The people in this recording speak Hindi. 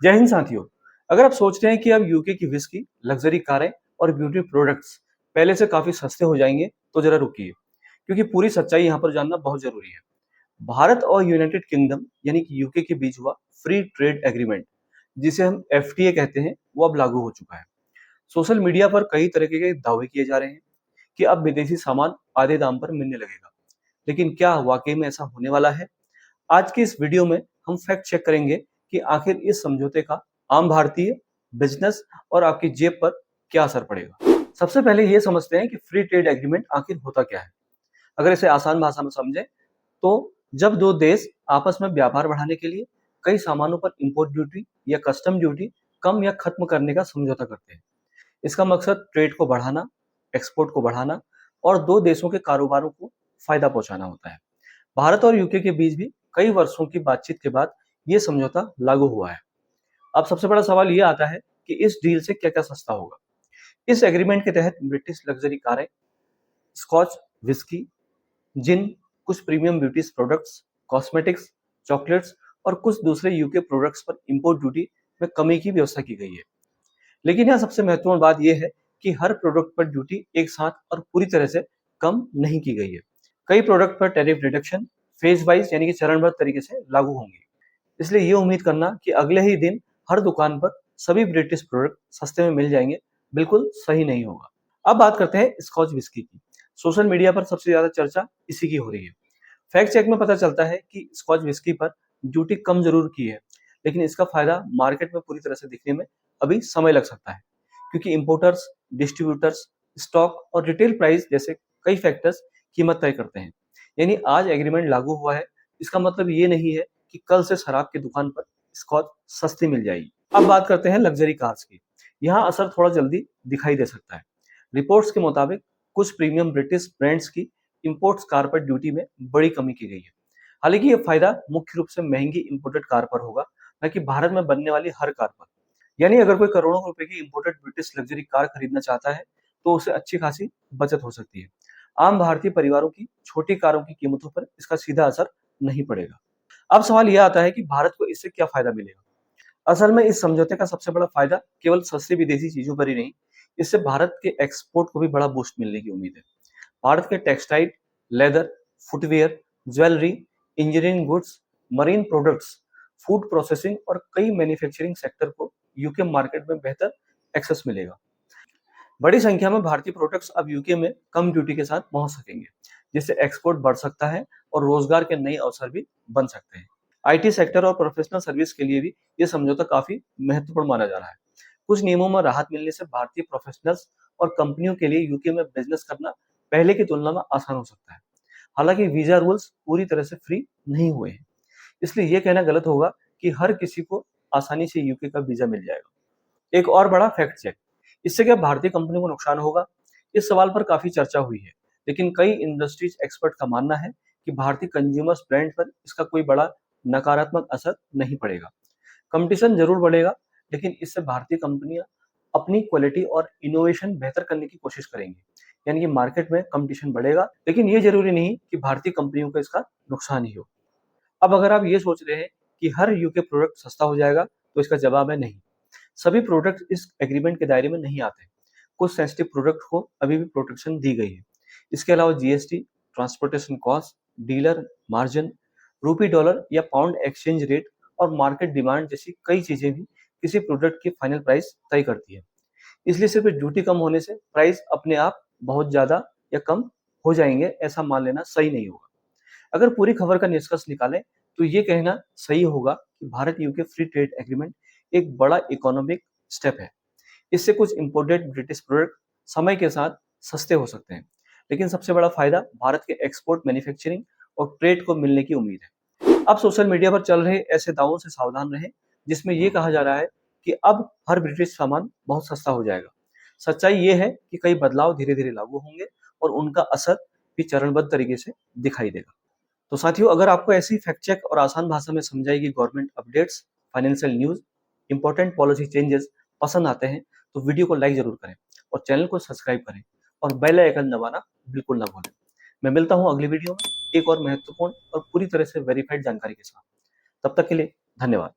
जय हिंद साथियों। अगर आप सोच रहे हैं कि अब यूके की विस्की, लग्जरी कारें और ब्यूटी प्रोडक्ट्स पहले से काफी सस्ते हो जाएंगे, तो जरा रुकिए, क्योंकि पूरी सच्चाई यहाँ पर जानना बहुत जरूरी है। भारत और यूनाइटेड किंगडम यानी कि यूके के बीच हुआ फ्री ट्रेड एग्रीमेंट, जिसे हम एफटीए कहते हैं, वो अब लागू हो चुका है। सोशल मीडिया पर कई तरह के दावे किए जा रहे हैं कि अब विदेशी सामान आधे दाम पर मिलने लगेगा, लेकिन क्या वाकई में ऐसा होने वाला है? आज की इस वीडियो में हम फैक्ट चेक करेंगे कि आखिर इस समझौते का आम भारतीय, बिजनेस और आपकी जेब पर क्या असर पड़ेगा। सबसे पहले ये समझते हैं कि फ्री ट्रेड एग्रीमेंट आखिर होता क्या है। अगर इसे आसान भाषा में समझें तो जब दो देश आपस में व्यापार बढ़ाने के लिए कई सामानों पर इंपोर्ट ड्यूटी या कस्टम ड्यूटी कम या खत्म करने का समझौता करते हैं। इसका मकसद ट्रेड को बढ़ाना, एक्सपोर्ट को बढ़ाना और दो देशों के कारोबारों को फायदा पहुंचाना होता है। भारत और यूके के बीच भी कई वर्षों की बातचीत के बाद ये समझौता लागू हुआ है। अब सबसे बड़ा सवाल ये आता है कि इस डील से क्या क्या सस्ता होगा। इस एग्रीमेंट के तहत ब्रिटिश लग्जरी कारें, स्कॉच विस्की, जिन, कुछ premium beauty products, cosmetics, chocolates और कुछ दूसरे यूके प्रोडक्ट्स पर इंपोर्ट ड्यूटी में कमी की व्यवस्था की गई है। लेकिन यहाँ सबसे महत्वपूर्ण बात यह है कि हर प्रोडक्ट पर ड्यूटी एक साथ और पूरी तरह से कम नहीं की गई है। कई प्रोडक्ट पर टैरिफ रिडक्शन फेज वाइज यानी कि चरणबद्ध तरीके से लागू होंगी। इसलिए ये उम्मीद करना कि अगले ही दिन हर दुकान पर सभी ब्रिटिश प्रोडक्ट सस्ते में मिल जाएंगे, बिल्कुल सही नहीं होगा। अब बात करते हैं स्कॉच विस्की की। सोशल मीडिया पर सबसे ज्यादा चर्चा इसी की हो रही है। फैक्ट चेक में पता चलता है कि स्कॉच विस्की पर ड्यूटी कम जरूर की है, लेकिन इसका फायदा मार्केट में पूरी तरह से दिखने में अभी समय लग सकता है, क्योंकि इंपोर्टर्स, डिस्ट्रीब्यूटर्स, स्टॉक और रिटेल प्राइस जैसे कई फैक्टर्स कीमत तय करते हैं। यानी आज एग्रीमेंट लागू हुआ है, इसका मतलब ये नहीं है कि कल से शराब की दुकान पर स्कॉच सस्ती मिल जाएगी। अब बात करते हैं लग्जरी कार्स की। यहाँ असर थोड़ा जल्दी दिखाई दे सकता है। रिपोर्ट्स के मुताबिक कुछ प्रीमियम ब्रिटिश ब्रांड्स की इंपोर्ट्स कार पर ड्यूटी में बड़ी कमी की गई है। हालांकि ये फायदा मुख्य रूप से महंगी इंपोर्टेड कार पर होगा, न कि भारत में बनने वाली हर कार पर। यानी अगर कोई करोड़ों रुपए की इंपोर्टेड ब्रिटिश लग्जरी कार खरीदना चाहता है, तो उसे अच्छी खासी बचत हो सकती है। आम भारतीय परिवारों की छोटी कारों की कीमतों पर इसका सीधा असर नहीं पड़ेगा। अब सवाल यह आता है कि भारत को इससे क्या फायदा मिलेगा। असल में इस समझौते का सबसे बड़ा फायदा केवल सस्ती विदेशी चीजों पर ही नहीं, इससे भारत के एक्सपोर्ट को भी बड़ा बूस्ट मिलने की उम्मीद है। भारत के textile, leather, footwear, jewellery, engineering goods, marine products, food processing और कई मैन्युफैक्चरिंग सेक्टर को यूके मार्केट में बेहतर एक्सेस मिलेगा। बड़ी संख्या में भारतीय प्रोडक्ट्स अब यूके में कम ड्यूटी के साथ पहुंच सकेंगे, जिससे एक्सपोर्ट बढ़ सकता है और रोजगार के नए अवसर भी बन सकते हैं। आईटी सेक्टर और प्रोफेशनल सर्विस के लिए भी ये समझौता काफी महत्वपूर्ण माना जा रहा है। कुछ नियमों में राहत मिलने से भारतीय प्रोफेशनल्स और कंपनियों के लिए यूके में बिजनेस करना पहले की तुलना में आसान हो सकता है। हालांकि वीजा रूल्स पूरी तरह से फ्री नहीं हुए हैं, इसलिए यह कहना गलत होगा कि हर किसी को आसानी से यूके का वीजा मिल जाएगा। एक और बड़ा फैक्ट चेक, इससे क्या भारतीय कंपनियों को नुकसान होगा? इस सवाल पर काफी चर्चा हुई है, लेकिन कई इंडस्ट्रीज एक्सपर्ट का मानना है कि भारतीय कंज्यूमर्स ब्रांड पर इसका कोई बड़ा नकारात्मक असर नहीं पड़ेगा। कंपटीशन जरूर बढ़ेगा, लेकिन इससे भारतीय कंपनियां अपनी क्वालिटी और इनोवेशन बेहतर करने की कोशिश करेंगी। यानी कि मार्केट में कंपटीशन बढ़ेगा, लेकिन ये जरूरी नहीं कि भारतीय कंपनियों को इसका नुकसान ही हो। अब अगर आप ये सोच रहे हैं कि हर यूके प्रोडक्ट सस्ता हो जाएगा, तो इसका जवाब है नहीं। सभी प्रोडक्ट इस एग्रीमेंट के दायरे में नहीं आते। कुछ सेंसिटिव प्रोडक्ट को अभी भी प्रोटेक्शन दी गई है। इसके अलावा GST, transportation cost, dealer margin, रूपी डॉलर या पाउंड एक्सचेंज रेट और मार्केट डिमांड जैसी कई चीजें भी किसी प्रोडक्ट की फाइनल प्राइस तय करती है। इसलिए सिर्फ ड्यूटी कम होने से प्राइस अपने आप बहुत ज्यादा या कम हो जाएंगे, ऐसा मान लेना सही नहीं होगा। अगर पूरी खबर का निष्कर्ष निकालें, तो ये कहना सही होगा कि Bharat UK free trade agreement एक बड़ा इकोनॉमिक स्टेप है। इससे कुछ इंपोर्टेड ब्रिटिश प्रोडक्ट समय के साथ सस्ते हो सकते हैं, लेकिन सबसे बड़ा फायदा भारत के एक्सपोर्ट, मैन्युफैक्चरिंग और ट्रेड को मिलने की उम्मीद है। अब सोशल मीडिया पर चल रहे ऐसे दावों से सावधान रहें, जिसमें यह कहा जा रहा है कि अब हर ब्रिटिश सामान बहुत सस्ता हो जाएगा। सच्चाई ये है कि कई बदलाव धीरे धीरे लागू होंगे और उनका असर भी चरणबद्ध तरीके से दिखाई देगा। तो साथियों, अगर आपको ऐसी फैक्ट चेक और आसान भाषा में समझाई गई government updates, financial news, important policy changes पसंद आते हैं, तो वीडियो को लाइक जरूर करें और चैनल को सब्सक्राइब करें और बेल आइकन दबाना बिल्कुल ना भूलें। मैं मिलता हूं अगली वीडियो में एक और महत्वपूर्ण और पूरी तरह से वेरीफाइड जानकारी के साथ। तब तक के लिए धन्यवाद।